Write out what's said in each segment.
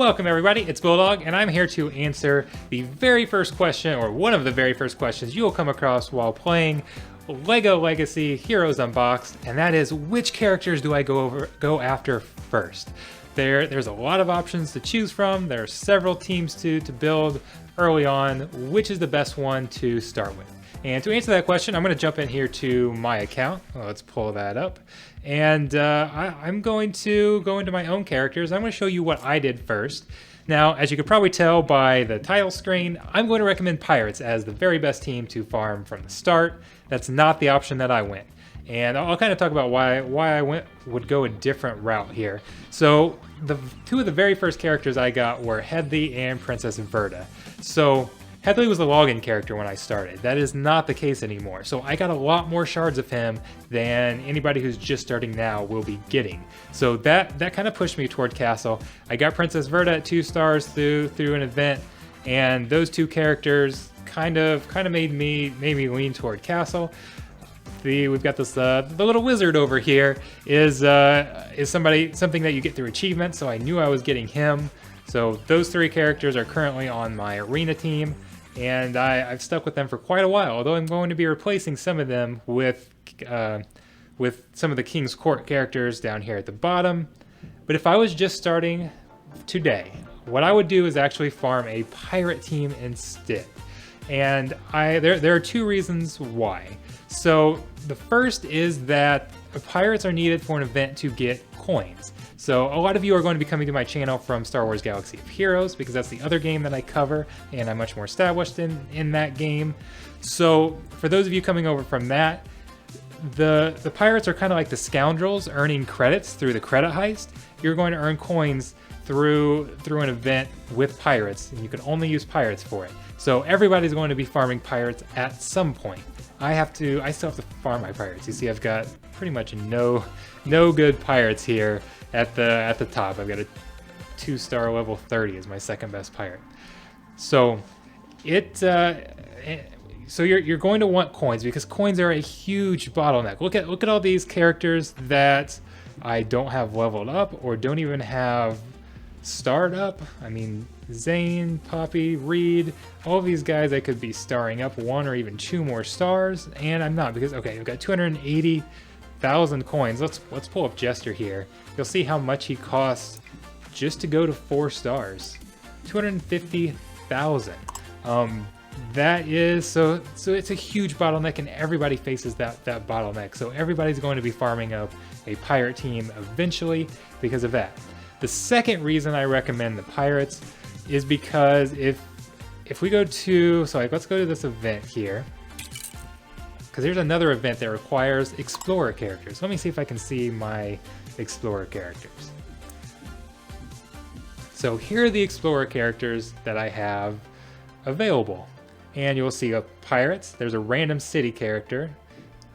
Welcome everybody, it's Bulldog, and I'm here to answer the very first question, or one of the very first questions you will come across while playing LEGO Legacy Heroes Unboxed, and that is, which characters do I go after first? There's a lot of options to choose from, there are several teams to build early on. Which is the best one to start with? And to answer that question, I'm going to jump in here to my account. Well, let's pull that up. And I'm going to go into my own characters. I'm going to show you what I did first. Now, as you could probably tell by the title screen, I'm going to recommend Pirates as the very best team to farm from the start. That's not the option that I went. And I'll kind of talk about why I would go a different route here. So the two of the very first characters I got were Headley and Princess Verda. So Headley was the login character when I started. That is not the case anymore. So I got a lot more shards of him than anybody who's just starting now will be getting. So that kind of pushed me toward Castle. I got Princess Verda at 2 stars through an event, and those two characters kind of made me lean toward Castle. We've got this the little wizard over here is something that you get through achievements. So I knew I was getting him. So those 3 characters are currently on my arena team, and I've stuck with them for quite a while, although I'm going to be replacing some of them with some of the King's Court characters down here at the bottom. But if I was just starting today, what I would do is actually farm a pirate team instead. And there are 2 reasons why. So the first is that pirates are needed for an event to get coins. So a lot of you are going to be coming to my channel from Star Wars Galaxy of Heroes, because that's the other game that I cover, and I'm much more established in that game. So for those of you coming over from that, the pirates are kind of like the scoundrels earning credits through the credit heist. You're going to earn coins through an event with pirates, and you can only use pirates for it. So everybody's going to be farming pirates at some point. I still have to farm my pirates. You see, I've got pretty much no good pirates here at the top. I've got a 2-star level 30 as my second best pirate. So so you're going to want coins, because coins are a huge bottleneck. Look at all these characters that I don't have leveled up or don't even have starred up. I mean, Zane, Poppy, Reed, all of these guys I could be starring up 1 or even 2 more stars, and I'm not, because okay, I've got 280,000 coins. Let's pull up Jester here. You'll see how much he costs just to go to 4 stars. 250,000. That is so it's a huge bottleneck, and everybody faces that bottleneck. So everybody's going to be farming up a pirate team eventually because of that. The second reason I recommend the pirates is because if we go to, so let's go to this event here, because there's another event that requires Explorer characters. Let me see if I can see my Explorer characters. So here are the Explorer characters that I have available. And you'll see pirates, there's a random city character,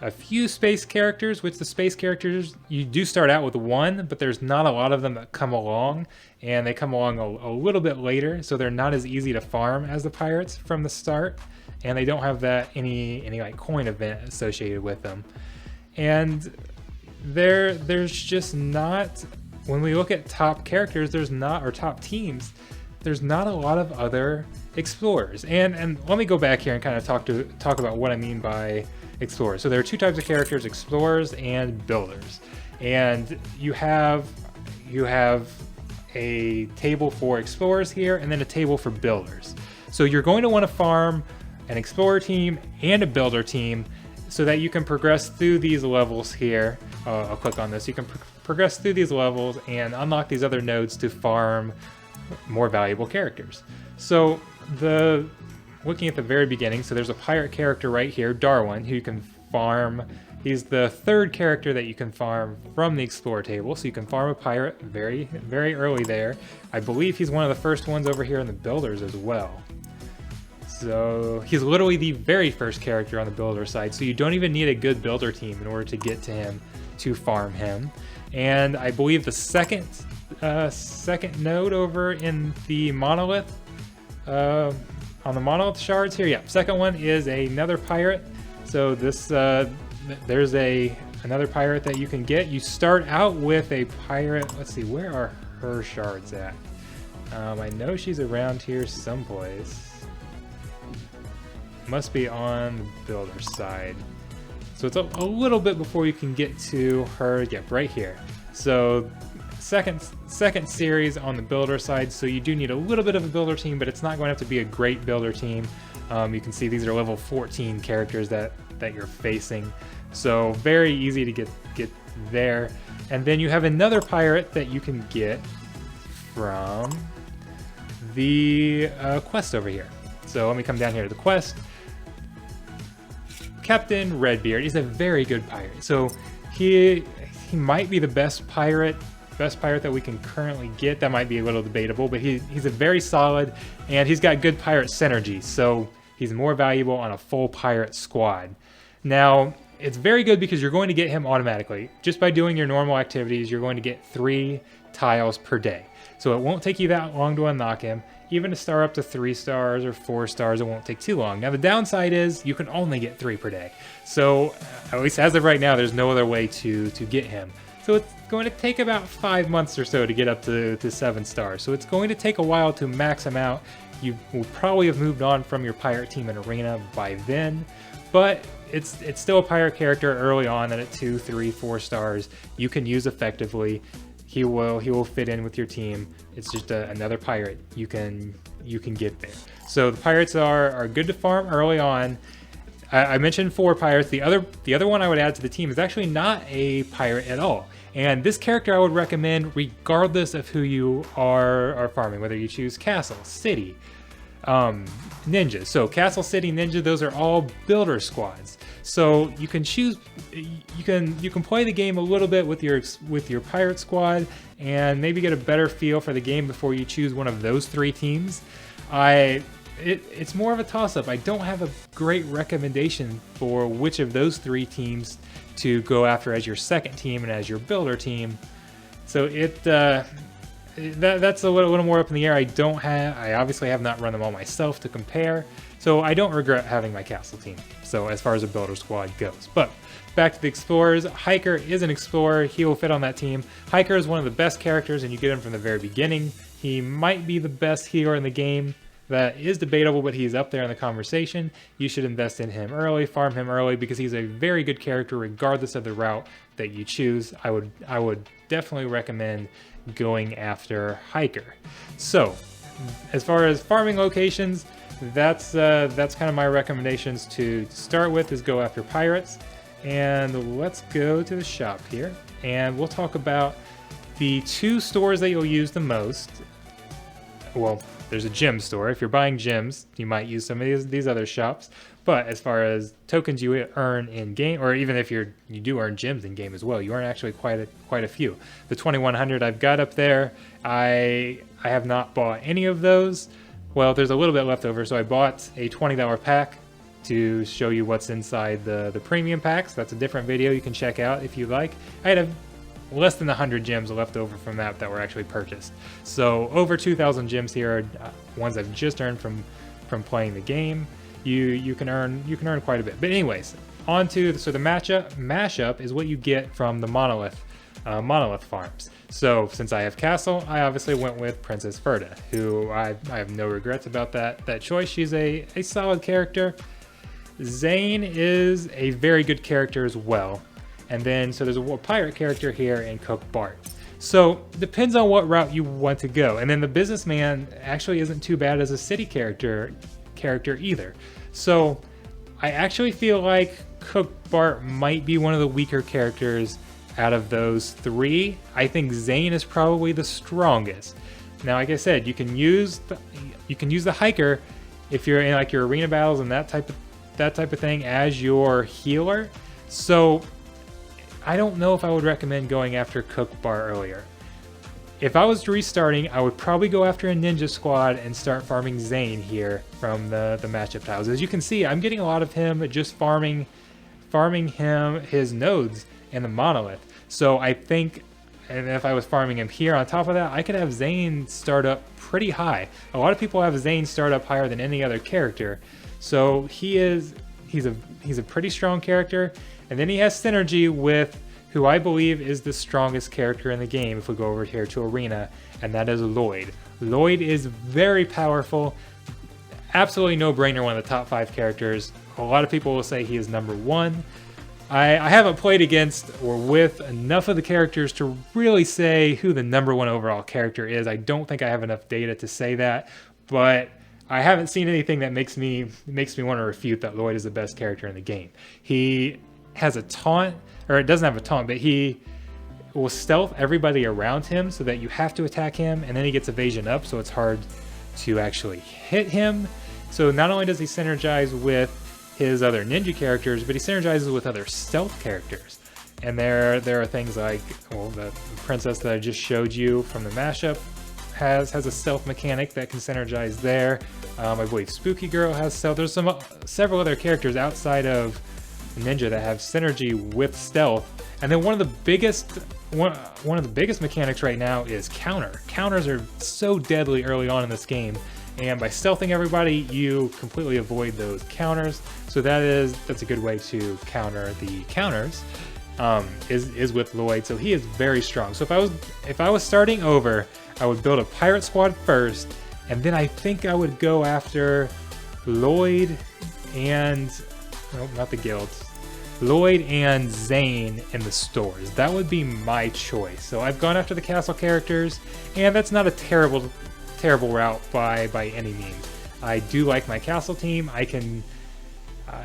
a few space characters, which the space characters, you do start out with 1, but there's not a lot of them that come along, and they come along a little bit later, so they're not as easy to farm as the pirates from the start, and they don't have any like coin event associated with them. And there's just not, when we look at top characters, or top teams, there's not a lot of other explorers. And let me go back here and kind of talk about what I mean by explorers. So there are 2 types of characters: explorers and builders. And you have a table for explorers here, and then a table for builders. So you're going to want to farm an explorer team and a builder team so that you can progress through these levels here. I'll click on this. You can progress through these levels and unlock these other nodes to farm more valuable characters. So looking at the very beginning, so there's a pirate character right here, Darwin, who you can farm. He's the 3rd character that you can farm from the Explorer table, so you can farm a pirate very, very early there. I believe he's one of the first ones over here in the builders as well. So he's literally the very first character on the builder side, so you don't even need a good builder team in order to get to him to farm him. And I believe the second node over in the monolith, on the monolith shards here, yeah, second one is another pirate. So this there's another pirate that you can get. You start out with a pirate. Let's see, where are her shards at? I know she's around here someplace. Must be on the builder side. So it's a little bit before you can get to her. Yep, right here. So second series on the builder side, so you do need a little bit of a builder team, but it's not going to have to be a great builder team. You can see these are level 14 characters that you're facing, so very easy to get there. And then you have another pirate that you can get from the quest over here. So let me come down here to the quest. Captain Redbeard is a very good pirate. So he might be the best pirate that we can currently get. That might be a little debatable, but he's a very solid, and he's got good pirate synergy, so he's more valuable on a full pirate squad. Now, it's very good because you're going to get him automatically. Just by doing your normal activities, you're going to get 3 tiles per day. So it won't take you that long to unlock him. Even to star up to 3 stars or 4 stars, it won't take too long. Now the downside is you can only get 3 per day. So at least as of right now, there's no other way to get him. So it's going to take about 5 months or so to get up to 7 stars. So it's going to take a while to max him out. You will probably have moved on from your pirate team in Arena by then, but it's still a pirate character early on that at 2, 3, 4 stars you can use effectively. He will fit in with your team. It's just another pirate you can get there. So the pirates are good to farm early on. I mentioned 4 pirates. The other one I would add to the team is actually not a pirate at all. And this character I would recommend regardless of who you are farming, whether you choose Castle, City, Ninja. So Castle, City, Ninja, those are all builder squads. So you can choose, you can play the game a little bit with your pirate squad and maybe get a better feel for the game before you choose one of those 3 teams. It's more of a toss-up. I don't have a great recommendation for which of those 3 teams to go after as your second team and as your builder team. So that's a little more up in the air. I obviously have not run them all myself to compare, so I don't regret having my castle team. So as far as a builder squad goes. But back to the explorers. Hiker is an explorer. He will fit on that team. Hiker is one of the best characters, and you get him from the very beginning. He might be the best healer in the game. That is debatable, but he's up there in the conversation. You should invest in him early, farm him early, because he's a very good character regardless of the route that you choose. I would definitely recommend going after Hiker. So, as far as farming locations, that's kind of my recommendations to start with, is go after pirates. And let's go to the shop here, and we'll talk about the 2 stores that you'll use the most. Well, there's a gem store. If you're buying gems, you might use some of these other shops. But as far as tokens you earn in game, or even if you do earn gems in game as well, you earn actually quite a few. The 2100 I've got up there, I have not bought any of those. Well, there's a little bit left over, so I bought a $20 pack to show you what's inside the premium packs. That's a different video you can check out if you like. I had less than 100 gems left over from that were actually purchased. So over 2,000 gems here are ones I've just earned from playing the game. You can earn quite a bit. But anyways, on to the mashup is what you get from the monolith farms. So since I have Castle, I obviously went with Princess Ferda, who I have no regrets about that choice. She's a solid character. Zane is a very good character as well. And then, so there's a pirate character here in Cook Bart. So, depends on what route you want to go. And then the businessman actually isn't too bad as a city character either. So, I actually feel like Cook Bart might be one of the weaker characters out of those 3. I think Zane is probably the strongest. Now, like I said, you can use the Hiker if you're in like your arena battles and that type of thing as your healer. So, I don't know if I would recommend going after Cook Bart earlier. If I was restarting, I would probably go after a ninja squad and start farming Zane here from the matchup tiles. As you can see, I'm getting a lot of him just farming him his nodes in the monolith. So I think, and if I was farming him here on top of that, I could have Zane start up pretty high. A lot of people have Zane start up higher than any other character. So he's a pretty strong character. And then he has synergy with who I believe is the strongest character in the game if we go over here to Arena, and that is Lloyd. Lloyd is very powerful. Absolutely no-brainer, one of the top 5 characters. A lot of people will say he is number 1. I haven't played against or with enough of the characters to really say who the number 1 overall character is. I don't think I have enough data to say that, but I haven't seen anything that makes me want to refute that Lloyd is the best character in the game. He has a taunt, or it doesn't have a taunt, but he will stealth everybody around him so that you have to attack him, and then he gets evasion up, so it's hard to actually hit him. So not only does he synergize with his other ninja characters, but he synergizes with other stealth characters. And there are things like, well, the princess that I just showed you from the mashup has a stealth mechanic that can synergize there. I believe Spooky Girl has stealth. There's several other characters outside of Ninja that have synergy with stealth. And then one of the biggest mechanics right now is counter. Counters are so deadly early on in this game, and by stealthing everybody, you completely avoid those counters. So that's a good way to counter the counters. Is with Lloyd. So he is very strong. So if I was starting over, I would build a pirate squad first, and then I think I would go after Lloyd and not the guilds. Lloyd and Zane in the stores. That would be my choice. So I've gone after the castle characters, and that's not a terrible route by any means. I do like my castle team.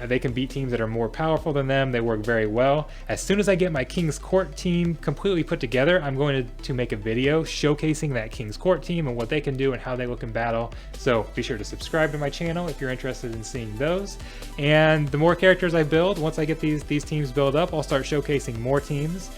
They can beat teams that are more powerful than them. They work very well. As soon as I get my King's Court team completely put together, I'm going to make a video showcasing that King's Court team and what they can do and how they look in battle. So be sure to subscribe to my channel if you're interested in seeing those. And the more characters I build, once I get these teams built up, I'll start showcasing more teams.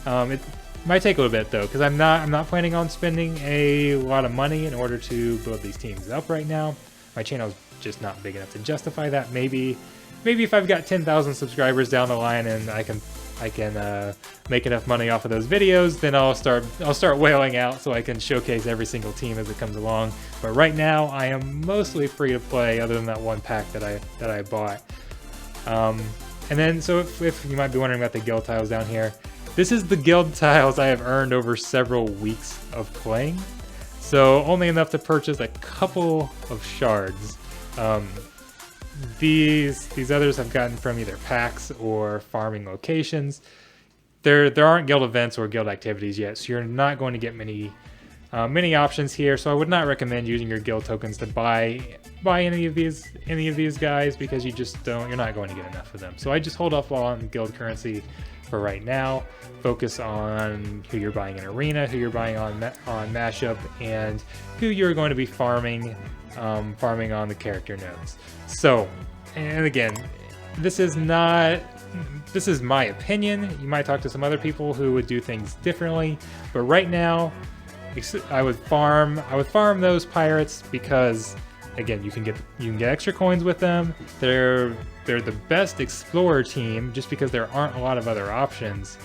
It might take a little bit though, because I'm not planning on spending a lot of money in order to build these teams up right now. My channel is just not big enough to justify that. Maybe if I've got 10,000 subscribers down the line and I can make enough money off of those videos, then I'll start whaling out so I can showcase every single team as it comes along. But right now I am mostly free to play, other than that one pack that I bought. And then, so if you might be wondering about the guild tiles down here, this is the guild tiles I have earned over several weeks of playing. So only enough to purchase a couple of shards. These others I've gotten from either packs or farming locations. There aren't guild events or guild activities yet, so you're not going to get many options here. So I would not recommend using your guild tokens to buy any of these guys, because you're not going to get enough of them. So I just hold off on guild currency for right now. Focus on who you're buying in Arena, who you're buying on Mashup, and who you're going to be farming on the character nodes. So, and again, this is my opinion. You might talk to some other people who would do things differently, but right now, I would farm those pirates because, again, you can get extra coins with them. They're the best explorer team just because there aren't a lot of other options,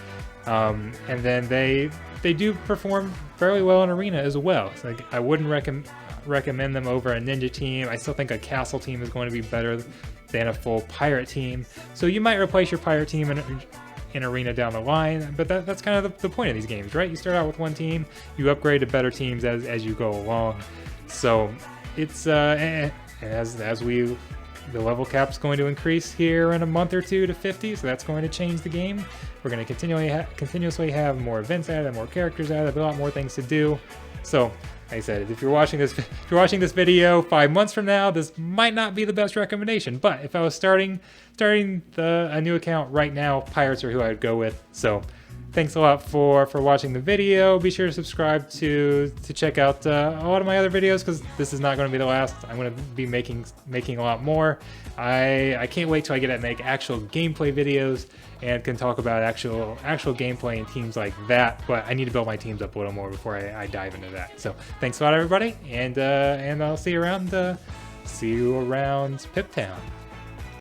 and then they do perform fairly well in Arena as well. So I wouldn't recommend them over a ninja team. I still think a castle team is going to be better than a full pirate team. So you might replace your pirate team in Arena down the line, but that's kind of the point of these games, right? You start out with one team, you upgrade to better teams as you go along. So it's the level cap's going to increase here in a month or two to 50, so that's going to change the game. We're going to continuously have more events added, more characters added, a lot more things to do. So, like I said, if you're watching this video 5 months from now, this might not be the best recommendation. But if I was starting a new account right now, pirates are who I would go with. So, thanks a lot for watching the video. Be sure to subscribe to check out a lot of my other videos, because this is not going to be the last. I'm going to be making a lot more. I can't wait till I get to make actual gameplay videos and can talk about actual gameplay and teams like that. But I need to build my teams up a little more before I dive into that. So thanks a lot, everybody, and I'll see you around Pip Town.